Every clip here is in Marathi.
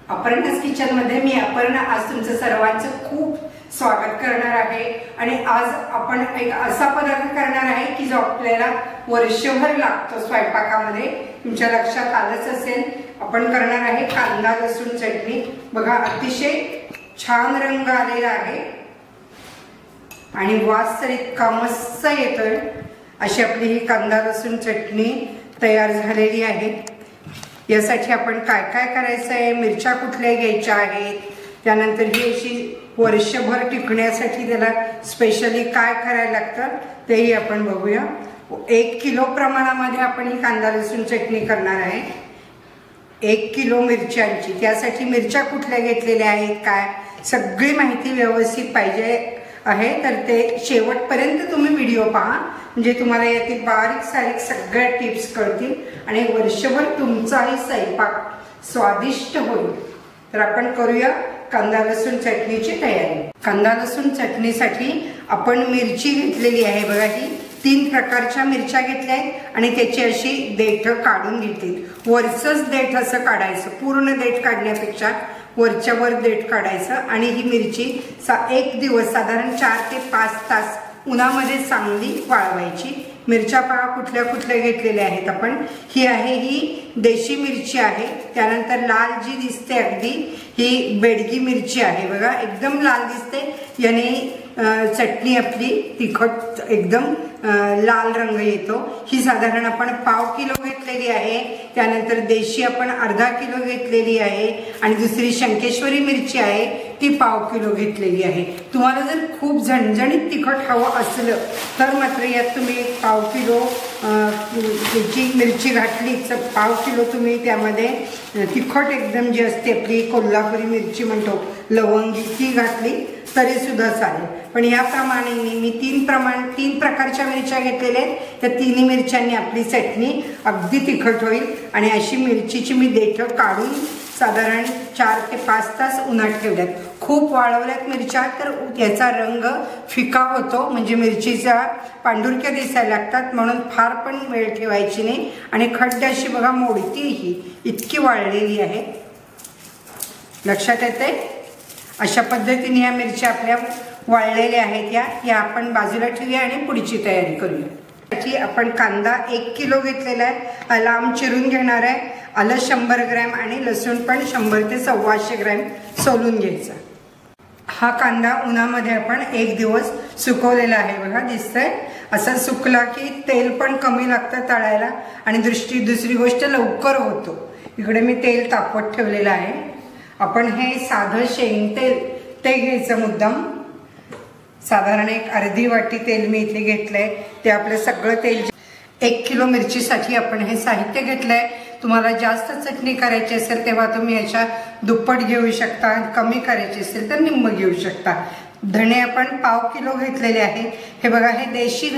अपर्णास किचन मध्ये मी अपर्णा आज तुमचं सर्वांचं खूप स्वागत करणार आहे। आणि आज आपण एक असा पदार्थ करणार आहे की जो आपल्याला वर्षभर लागतो स्वयंपाकामध्ये। तुमच्या लक्षात आलंच असेल, आपण करणार आहे कांदा लसूण चटणी। बघा अतिशय छान रंग आलेला आहे आणि वास तर इतका मस्त येतोय। अशी आपली ही कांदा लसूण चटणी तयार झालेली आहे। यासाठी आपण काय काय करायचं आहे, मिरच्या कुठल्या घ्यायच्या आहेत, त्यानंतर ही अशी वर्षभर टिकण्यासाठी त्याला स्पेशली काय करायला लागतं तेही आपण बघूया। 1 किलो प्रमाणामध्ये आपण ही कांदा लसूण चटणी करणार आहे। 1 किलो मिरच्यांची, त्यासाठी मिरच्या कुठल्या घेतलेल्या आहेत, काय सगळी माहिती व्यवस्थित पाहिजे आहे तर ते शेवटपर्यंत तुम्ही व्हिडिओ पहा, म्हणजे तुम्हाला यातील बारीक सारीक सगळ्या टिप्स कळतील आणि वर्षभर तुमचाही स्वयंपाक स्वादिष्ट होईल। तर आपण करूया कांदा लसूण चटणीची तयारी। कांदा लसूण चटणीसाठी आपण मिरची घेतलेली आहे। बघा ही 3 प्रकारच्या मिरच्या घेतल्या आहेत आणि त्याची अशी देठ काढून घेतली। वरचंच देठ असं काढायचं, पूर्ण देठ काढण्यापेक्षा वरच्या वर देठ काढायचं आणि ही मिरची 1 दिवस साधारण 4 ते 5 तास उन्हामध्ये चांगली वाळवायची। मिरच्या पहा कुठल्या कुठल्या घेतलेल्या आहेत आपण। ही आहे ही देशी मिरची आहे, त्यानंतर लाल जी दिसते अगदी ही बेडगी मिरची आहे। बघा एकदम लाल दिसते, याने चटणी आपली तिखट एकदम लाल रंग येतो। ही साधारण आपण पाव किलो घेतलेली आहे। त्यानंतर देशी आपण अर्धा किलो घेतलेली आहे आणि दुसरी शंकेश्वरी मिरची आहे ती पाव किलो घेतलेली आहे। तुम्हाला जर खूप झणझणीत तिखट हवं असलं तर मात्र यात तुम्ही पाव किलो त्याची मिरची घातली तर पाव किलो तुम्ही त्यामध्ये तिखट एकदम जी असते आपली कोल्हापुरी मिरची म्हणतो लवंगी ती घातली तरी सुद्धा चालेल। पण याप्रमाणे मी 3 प्रकारच्या मिरच्या घेतलेल्या आहेत। त्या 3 मिरच्यांनी आपली चटणी अगदी तिखट होईल आणि अशी मिरचीची मी देठ काढून साधारण 4 ते 5 तास उन्हात ठेवल्यात। खूप वाळवल्यात मिरच्या तर याचा रंग फिका होतो, म्हणजे मिरचीचा पांढुरक्या दिसायला लागतात, म्हणून फार पण वेळ ठेवायची नाही। आणि खड्ड अशी बघा मोडती ही इतकी वाळलेली आहे, लक्षात येते। अशा पद्धतीने या मिरच्या आपल्या वाळलेल्या आहेत, या आपण बाजूला ठेवूया आणि पुढची तयारी करूया। त्याची आपण कांदा 1 किलो घेतलेला आहे, लांब चिरून घेणार आहे। आलं 100 ग्रॅम आणि लसूण पण 100 ते 125 ग्रॅम सोलून घ्यायचा। हा कांदा उन्हामध्ये आपण 1 दिवस सुकवलेला आहे। बघा दिसतंय, असं सुकला की तेल पण कमी लागतं तळायला आणि दुसरी गोष्ट लवकर होतो। इकडे मी तेल तापवत ठेवलेलं आहे। आपण हे साधं शेंगतेल ते घ्यायचं मुद्दाम। साधारण एक अर्धी वाटी तेल मी इथे घेतलंय, ते आपलं सगळं तेल। 1 किलो मिरचीसाठी आपण हे साहित्य घेतलंय। तुम्हाला जास्त चटणी करायची असेल तेव्हा तुम्ही याच्या दुप्पट घेऊ शकता, कमी करायची असेल तर निम्म घेऊ शकता। धणे आपण पाव किलो घेतलेले आहे। हे बघा हे देशी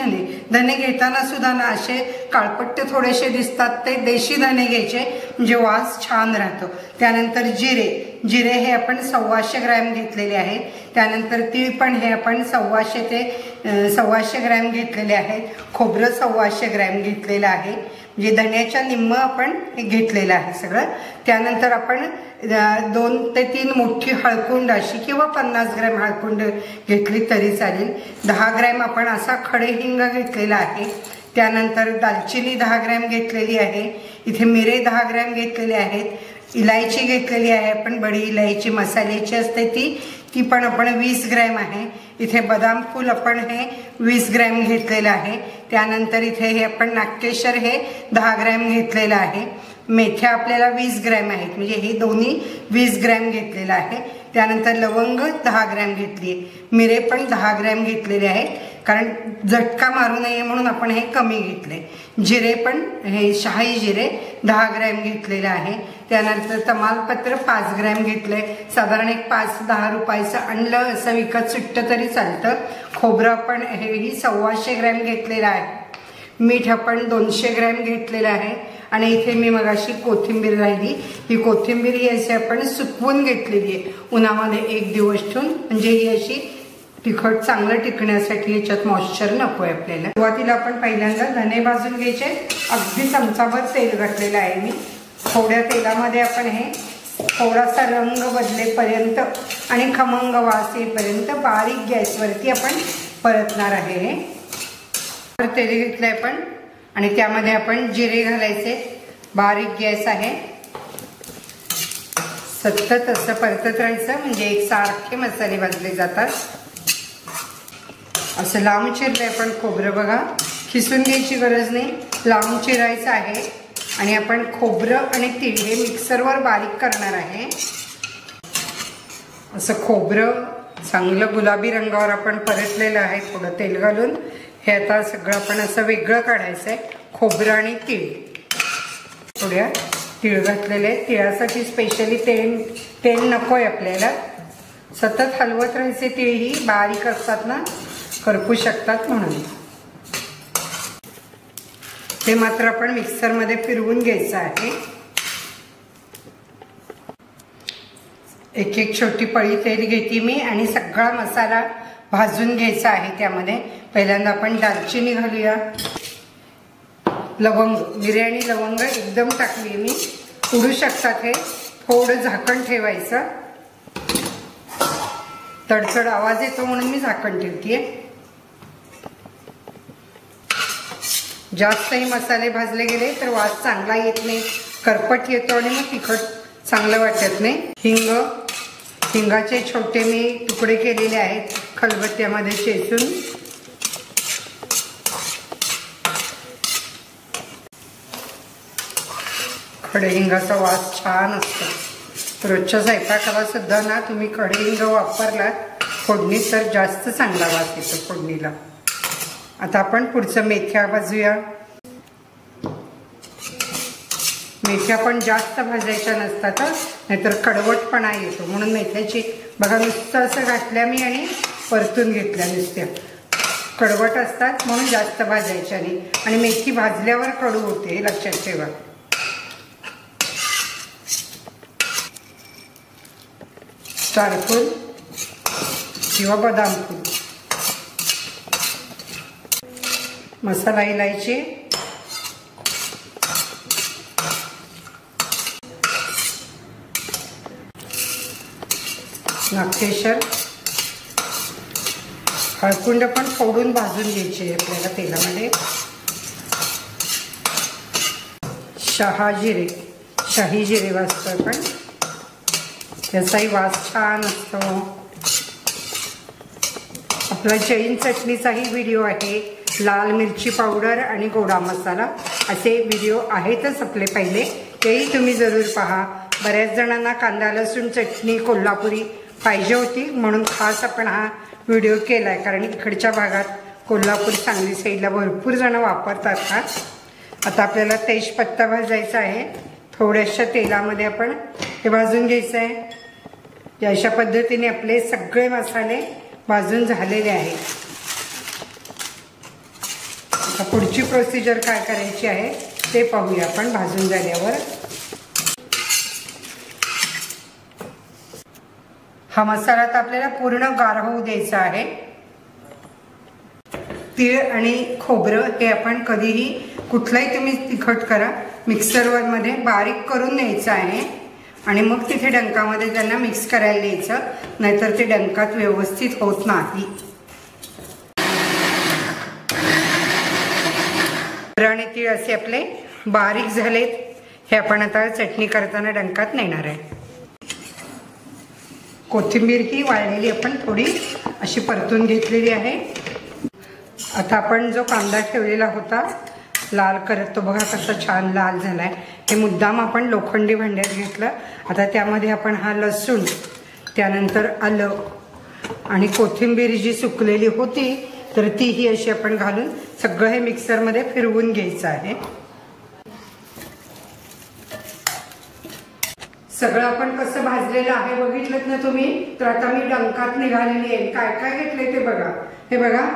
धणे घेताना सुद्धा ना असे काळपट्टे थोडेसे दिसतात, ते देशी धणे घ्यायचे म्हणजे वास छान राहतो। त्यानंतर जिरे हे आपण 125 ग्रॅम घेतलेले आहे। त्यानंतर तीळ पण हे आपण 125 ते 125 ग्रॅम घेतलेले आहेत। खोबरं 125 ग्रॅम घेतलेलं आहे, म्हणजे धण्याच्या निम्म आपण हे घेतलेलं आहे सगळं। त्यानंतर आपण 2 ते 3 मोठी हळकुंड अशी किंवा 50 ग्रॅम हळकुंड घेतली तरी चालेल। 10 ग्रॅम आपण असा खडे हिंग घेतलेला आहे। त्यानंतर दालचिनी 10 ग्रॅम घेतलेली आहे। इथे मिरे 10 ग्रॅम घेतलेले आहेत। इलायची घेतलेली आहे आपण, बडी इलायची मसाल्याची असते ती पण आपण 20 ग्रॅम आहे। इथे बदाम फूल आपण हे 20 ग्रॅम घेतलेलं आहे। त्यानंतर इथे हे आपण नागकेशर हे 10 ग्रॅम घेतलेलं आहे। मेथ्या आपल्याला 20 ग्रॅम आहेत, म्हणजे हे दोन्ही 20 ग्रॅम घेतलेलं आहे। त्यानंतर लवंग 10 ग्रॅम घेतली आहे। मिरे पण 10 ग्रॅम घेतलेले आहेत, कारण झटका मारू नये म्हणून आपण हे कमी घेतले। जिरे पण हे शाही जिरे 10 ग्रॅम घेतलेले आहे। त्यानंतर तमालपत्र 5 ग्रॅम घेतले, साधारण एक 5-10 रुपयाचं आणलं असं विकत सुट्ट तरी चालतं। खोबरं पण हेही 125 ग्रॅम घेतलेलं आहे। मीठ आपण 200 ग्रॅम घेतलेलं आहे आणि इथे मी मगाशी कोथिंबीर राहिली, ही कोथिंबीर ही अशी आपण सुकवून घेतलेली आहे उन्हामध्ये 1 दिवस ठेवून, म्हणजे ही अशी तिखट चांगलं टिकण्यासाठी याच्यात मॉइश्चर नको आहे आपल्याला। सुरुवातीला आपण पहिल्यांदा धणे भाजून घ्यायचे। अगदी चमचाभर तेल घातलेलं आहे मी। थोड्या तेलामध्ये आपण हे थोडासा रंग बदलेपर्यंत आणि खमंग वास येईपर्यंत बारीक गॅसवरती आपण परतणार आहे। तेल घेतलंय आपण आणि त्यामध्ये आपण जिरे घालायचे। बारीक गॅस आहे, सतत असं परतत राहायचं म्हणजे एकसारखे मसाले भाजले जातात। असं लांब चिरलंय आपण खोबरं बघा, खिसून घ्यायची गरज नाही, लांब चिरायचं आहे। आणि आपण खोबरं आणि तीळ हे मिक्सरवर बारीक करणार आहे। असं खोबरं चांगलं गुलाबी रंगावर आपण परतलेलं आहे थोडं तेल घालून। हे आता सगळं आपण असं वेगळं काढायचं आहे। खोबरं आणि तीळ, थोड्या तीळ घातलेले, तिळासाठी स्पेशली तेल नकोय आपल्याला। सतत हलवत राहायचे, तीळ ही बारीक असतात ना, करपू शकतात म्हणून। ते मात्र आपण मिक्सरमध्ये फिरवून घ्यायचं आहे। एक एक छोटी पळी तेल घेते मी आणि सगळा मसाला भाजून घ्यायचा आहे। त्यामध्ये पहिल्यांदा आपण दालचिनी घालूया, लवंग, बिर्याणी लवंग एकदम टाकली मी, उडू शकतात हे, थोडं झाकण ठेवायचं। तडतड आवाज येतो म्हणून मी झाकण ठेवतेय। जास्तही मसाले भाजले गेले तर वास चांगला येत नाही, करपट येतो आणि मग तिखट चांगलं वाटत नाही। हिंगाचे छोटे मी तुकडे केलेले आहेत खलबत्त्यामध्ये चेचून। खडेहिंगाचा वास छान असतो। रोजच्या स्वयंपाकाला सुद्धा ना तुम्ही खडेहिंग वापरलात फोडणीत तर जास्त चांगला वास येतो फोडणीला। आता आपण पुढचं मेथ्या भाजूया। मेथ्या पण जास्त भाजायच्या नसतात, नाहीतर कडवटपणा येतो, म्हणून मेथ्याची बघा नुसतं असं घातल्या मी आणि परतून घेतल्या नुसत्या। कडवट असतात म्हणून जास्त भाजायच्या नाही, आणि मेथी भाजल्यावर कडू होते हे लक्षात ठेवा। स्टारफूल किंवा बदाम फूल, मसाला इलायची, नागकेशर, हळकुंड पण फोडून भाजून घ्यायची आपल्याला तेलामध्ये। शाही जिरे वाजतो आपण, त्याचाही वास छान असतो। आपला जैन चटणीचाही व्हिडिओ आहे, लाल मिरची पावडर आणि गोडा मसाला असे व्हिडिओ आहेतच आपले पहिले, तेही तुम्ही जरूर पहा। बऱ्याच जणांना कांदा लसूण चटणी कोल्हापुरी पाहिजे होती म्हणून खास आपण हा व्हिडिओ केला आहे, कारण इकडच्या भागात कोल्हापूर सांगली साईडला भरपूर जण वापरतात हा। आता आपल्याला तेजपत्ता भाजायचा आहे, थोड्याशा तेलामध्ये आपण हे भाजून घ्यायचं आहे। अशा पद्धतीने आपले सगळे मसाले भाजून झालेले आहेत। आता पुढची प्रोसिजर काय करायची आहे ते पाहूया आपण भाजून झाल्यावर। हा मसाला तर आपल्याला पूर्ण गार होऊ द्यायचा आहे। तीळ आणि खोबरं हे आपण कधीही कुठलाही तुम्ही तिखट करा मिक्सरवर मध्ये बारीक करून न्यायचं आहे आणि मग तिथे डंकामध्ये त्यांना मिक्स करायला द्यायचं, नाहीतर ते डंकात व्यवस्थित होत नाही। आणि तीळ असे आपले बारीक झालेत, हे आपण आता चटणी करताना डंकात नेणार आहे। कोथिंबीर ही वाळलेली आपण थोडी अशी परतून घेतलेली आहे। आता आपण जो कांदा ठेवलेला होता लाल करत, तो बघा कसा छान लाल झालाय। हे मुद्दाम आपण लोखंडी भांड्यात घेतलं। आता त्यामध्ये आपण हा लसूण, त्यानंतर आलं आणि कोथिंबीर जी सुकलेली होती तर ती ही अशी आपण घालून सगळं हे मिक्सरमध्ये फिरवून घ्यायचं आहे। सगळं आपण कसं भाजलेलं आहे बघितलं ना तुम्ही, तर आता मी डंकात निघालेली आहे। काय काय घेतले ते बघा। हे बघा,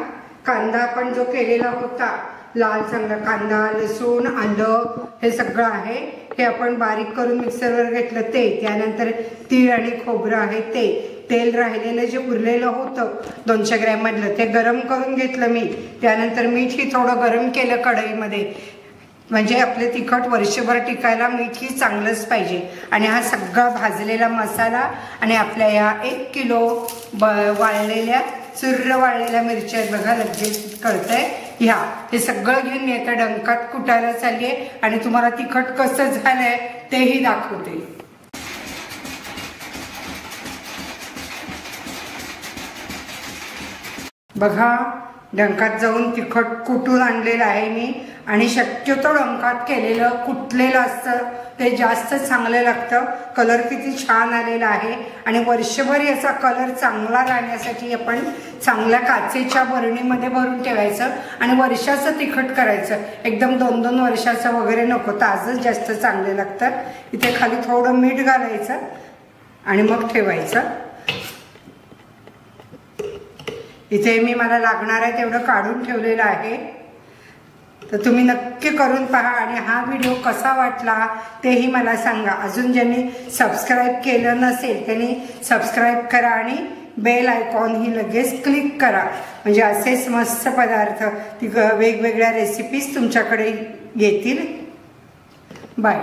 कांदा आपण जो केलेला होता लाल चांगला कांदा, लसूण, आलं हे सगळं आहे, हे आपण बारीक करून मिक्सरवर घेतलं ते। त्यानंतर तीळ आणि खोबरं आहे ते, तेल राहिलेलं जे उरलेलं होतं 200 ग्रॅम मधलं ते गरम करून घेतलं मी। त्यानंतर मीठ ही थोडं गरम केलं कढईमध्ये, म्हणजे आपले तिखट वर्षभर टिकायला मीठही चांगलंच पाहिजे. आणि हा सगळा भाजलेला मसाला आणि आपल्या या 1 किलो वाळलेल्या चुर्र वाळलेल्या मिरच्या आहेत बघा, लगेच कळतंय. हे सगळं घेऊन मी आता डंकात कुटायला चालली आहे आणि तुम्हाला तिखट कसं झालंय तेही दाखवते. बघा, डंकात जाऊन तिखट कुटून आणलेलं आहे मी. आणि शक्यतो डंकात केलेलं कुटलेलं असतं ते जास्त चांगलं लागतं. कलर किती छान आलेला आहे. आणि वर्षभर याचा कलर चांगला राहण्यासाठी आपण चांगल्या काचेच्या बरणीमध्ये भरून ठेवायचं आणि वर्षाचं तिखट करायचं. एकदम 2-2 वर्षाचं वगैरे नको, ताजंच जास्त चांगले लागतं. इथे खाली थोडं मीठ घालायचं आणि मग ठेवायचं. इथे मी मला लागणार आहे तेवढं काढून ठेवलेलं आहे. तर तुम्ही नक्की करून पहा आणि हा व्हिडिओ कसा वाटला तेही मला सांगा. अजून ज्यांनी सबस्क्राईब केलं नसेल त्यांनी सबस्क्राईब करा आणि बेल आयकॉन ही लगेच क्लिक करा. म्हणजे असेच मस्त पदार्थ वेगवेगळ्या रेसिपीज तुमच्याकडे येतील. बाय.